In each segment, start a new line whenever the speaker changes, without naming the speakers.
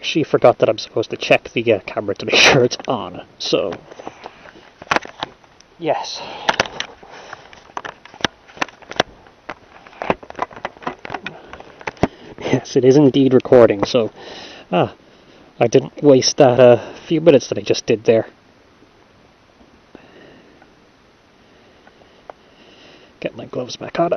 actually forgot that I'm supposed to check the camera to make sure it's on. So, yes. Yes, it is indeed recording, so I didn't waste that few minutes that I just did there. Get my gloves back on.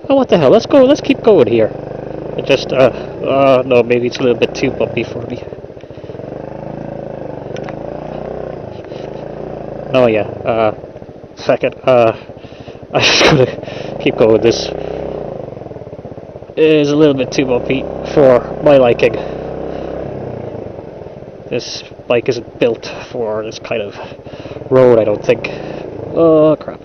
Oh, what the hell? Let's go. Let's keep going here. It just, no, maybe it's a little bit too bumpy for me. No, yeah, second, I'm just gonna keep going. This is a little bit too bumpy for my liking. This bike isn't built for this kind of road, I don't think. Oh, crap.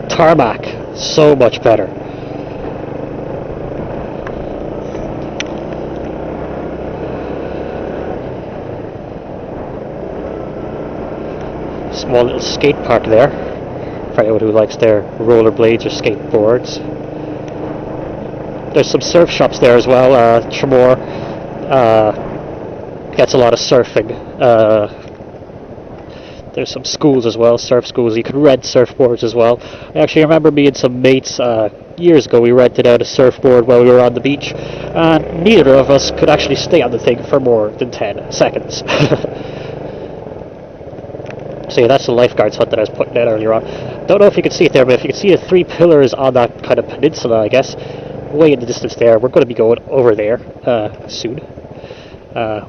Tarmac, so much better. Small little skate park there, for anyone who likes their rollerblades or skateboards. There's some surf shops there as well. Tramore gets a lot of surfing. There's some schools as well, surf schools. You can rent surfboards as well. I actually remember me and some mates years ago, we rented out a surfboard while we were on the beach, and neither of us could actually stay on the thing for more than 10 seconds. So yeah, that's the lifeguards hut that I was putting out earlier on. Don't know if you can see it there, but if you can see the 3 pillars on that kind of peninsula, I guess, way in the distance there, we're going to be going over there soon.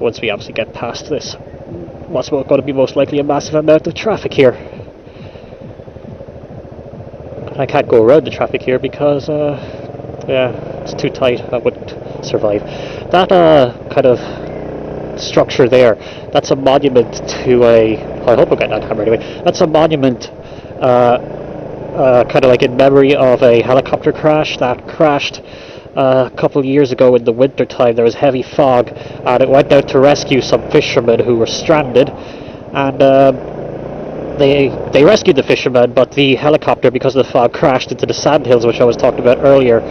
Once we obviously get past this. What's going to be most likely a massive amount of traffic here. I can't go around the traffic here because, yeah, it's too tight. I wouldn't survive. That kind of structure there, that's a monument to a... I hope I'm getting on camera anyway. That's a monument, kind of like in memory of a helicopter crash that crashed a couple of years ago in the winter time. There was heavy fog, and it went out to rescue some fishermen who were stranded, and they rescued the fishermen, but the helicopter, because of the fog, crashed into the sandhills, which I was talking about earlier.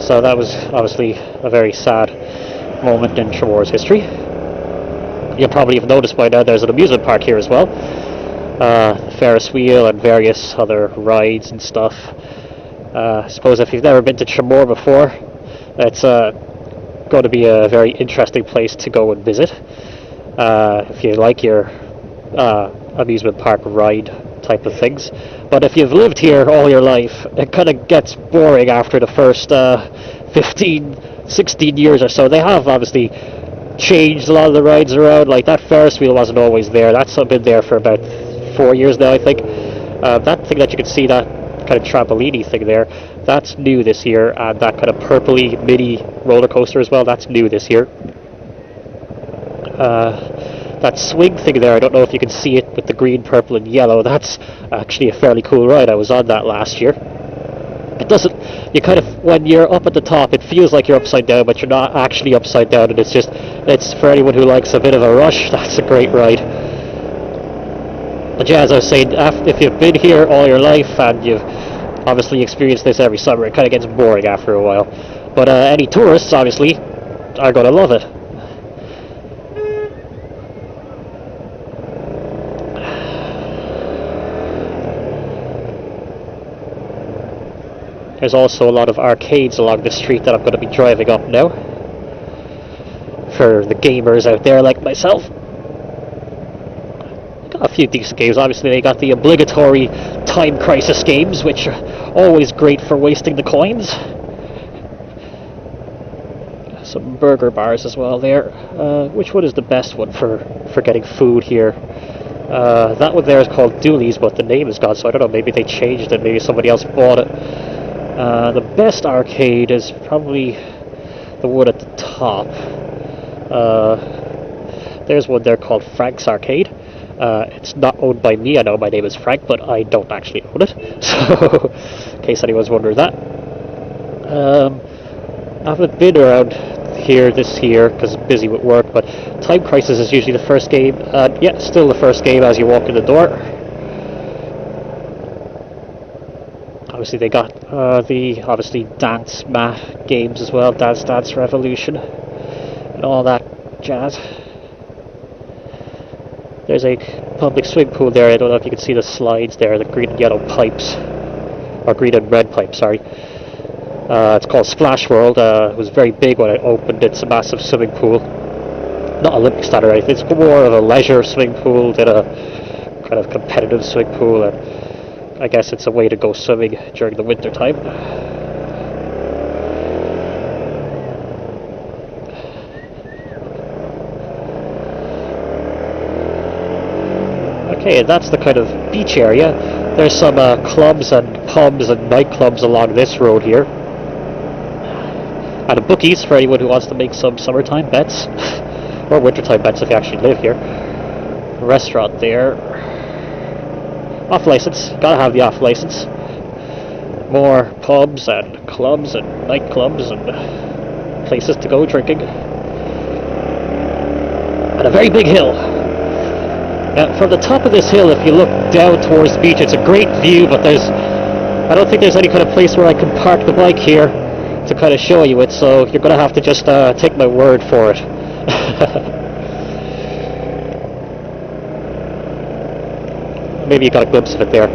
So that was obviously a very sad moment in Tramore's history. You'll probably have noticed by now there's an amusement park here as well. Ferris wheel and various other rides and stuff. I suppose if you've never been to Tramore before, it's going to be a very interesting place to go and visit. If you like your amusement park ride type of things. But if you've lived here all your life, it kind of gets boring after the first 15, 16 years or so. They have obviously changed a lot of the rides around, like that Ferris wheel wasn't always there. That's been there for about 4 years now, I think. That thing that you can see, that kind of trampoline thing there, that's new this year, and that kind of purpley mini roller coaster as well, that's new this year. That swing thing there, I don't know if you can see it with the green, purple and yellow, that's actually a fairly cool ride. I was on that last year. It doesn't, you kind of, when you're up at the top, it feels like you're upside down, but you're not actually upside down, and it's for anyone who likes a bit of a rush, that's a great ride. But yeah, as I was saying, if you've been here all your life, and you've obviously experienced this every summer, it kind of gets boring after a while. But any tourists, obviously, are going to love it. There's also a lot of arcades along the street that I'm going to be driving up now. For the gamers out there like myself. Got a few decent games. Obviously they got the obligatory Time Crisis games, which are always great for wasting the coins. Some burger bars as well there. Which one is the best one for getting food here? That one there is called Dooley's, but the name is gone, so I don't know, maybe they changed it, maybe somebody else bought it. The best arcade is probably the one at the top. There's one there called Frank's Arcade. It's not owned by me. I know my name is Frank, but I don't actually own it. So, in case anyone's wondering that. I haven't been around here this year because I'm busy with work, but Time Crisis is usually the first game, and yeah, still the first game as you walk in the door. Obviously they got the dance mat games as well, Dance Dance Revolution, and all that jazz. There's a public swimming pool there. I don't know if you can see the slides there, the green and yellow pipes, or green and red pipes, sorry. It's called Splash World. It was very big when it opened. It's a massive swimming pool. Not Olympic standard, I think. It's more of a leisure swimming pool than a kind of competitive swimming pool. And I guess it's a way to go swimming during the winter time. Okay, that's the kind of beach area. There's some clubs and pubs and nightclubs along this road here. And a bookies for anyone who wants to make some summertime bets. Or wintertime bets if you actually live here. Restaurant there. Off license. Gotta have the off license. More pubs and clubs and nightclubs and places to go drinking. And a very big hill. Now, from the top of this hill, if you look down towards the beach, it's a great view, but I don't think there's any kind of place where I can park the bike here to kind of show you it, so you're going to have to just take my word for it. Maybe you got a glimpse of it there.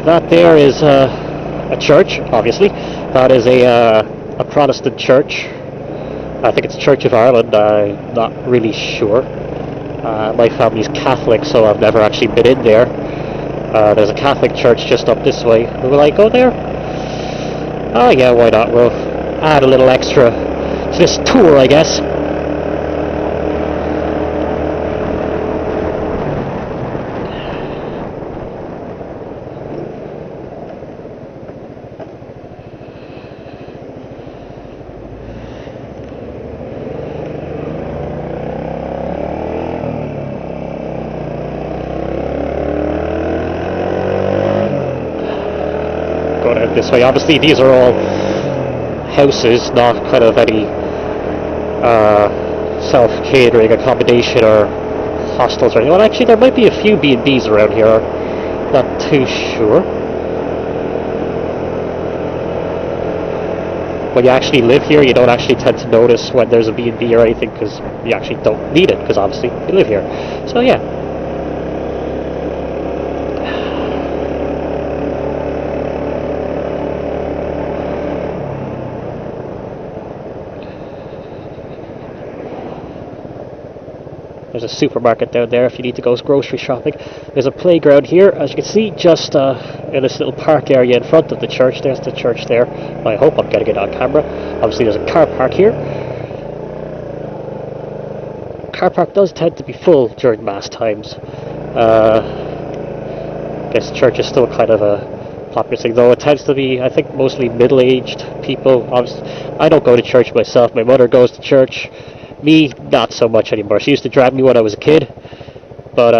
That there is a church, obviously. That is a Protestant church. I think it's Church of Ireland. I'm not really sure. My family's Catholic, so I've never actually been in there. There's a Catholic church just up this way. Will I go there? Oh yeah, why not? We'll add a little extra to this tour, I guess. This way. Obviously these are all houses, not kind of any self-catering accommodation or hostels or anything. Well, actually there might be a few B&Bs around here. I'm not too sure. When you actually live here, you don't actually tend to notice when there's a B&B or anything because you actually don't need it because obviously you live here. So yeah. There's a supermarket down there if you need to go grocery shopping. There's a playground here, as you can see, just in this little park area in front of the church. There's the church there. I hope I'm getting it on camera. Obviously there's a car park here. Car park does tend to be full during mass times. I guess church is still kind of a popular thing, though it tends to be, I think, mostly middle-aged people. Obviously, I don't go to church myself. My mother goes to church. Me, not so much anymore. She used to drag me when I was a kid, but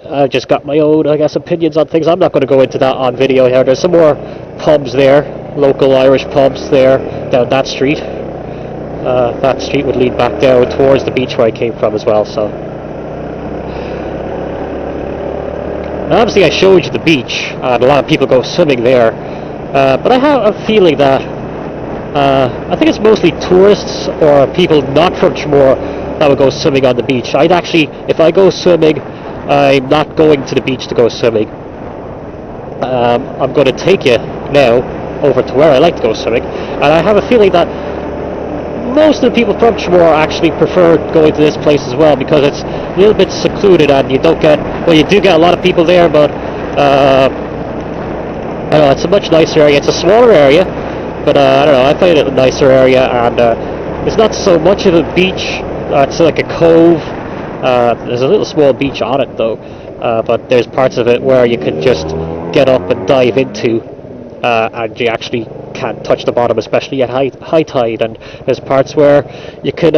I just got my own, I guess, opinions on things. I'm not going to go into that on video here. There's some more pubs there, local Irish pubs there, down that street. That street would lead back down towards the beach where I came from as well, so. Now, obviously I showed you the beach, and a lot of people go swimming there, but I have a feeling that I think it's mostly tourists or people not from Tramore that would go swimming on the beach. I'd actually, if I go swimming, I'm not going to the beach to go swimming. I'm going to take you now over to where I like to go swimming, and I have a feeling that most of the people from Tramore actually prefer going to this place as well because it's a little bit secluded and you don't get, well, you do get a lot of people there, but I don't know, it's a much nicer area. It's a smaller area. But I don't know, I find it a nicer area, and it's not so much of a beach. It's like a cove There's a little small beach on it though, but there's parts of it where you could just get up and dive into, and you actually can't touch the bottom, especially at high tide. And there's parts where you could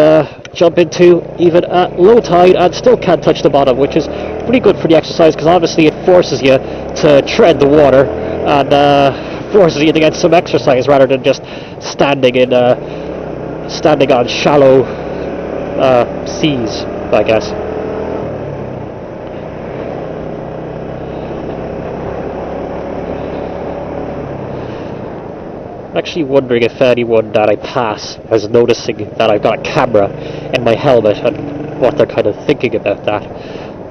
jump into even at low tide and still can't touch the bottom, which is pretty good for the exercise, because obviously it forces you to tread the water and forces you to get some exercise rather than just standing on shallow seas, I guess. I'm actually wondering if anyone that I pass is noticing that I've got a camera in my helmet, and what they're kind of thinking about that.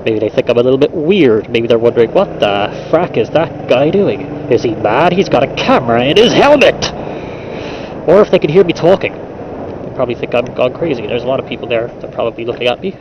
Maybe they think I'm a little bit weird. Maybe they're wondering, what the frack is that guy doing? Is he mad? He's got a camera in his helmet! Or if they can hear me talking, they probably think I'm gone crazy. There's a lot of people there that are probably looking at me.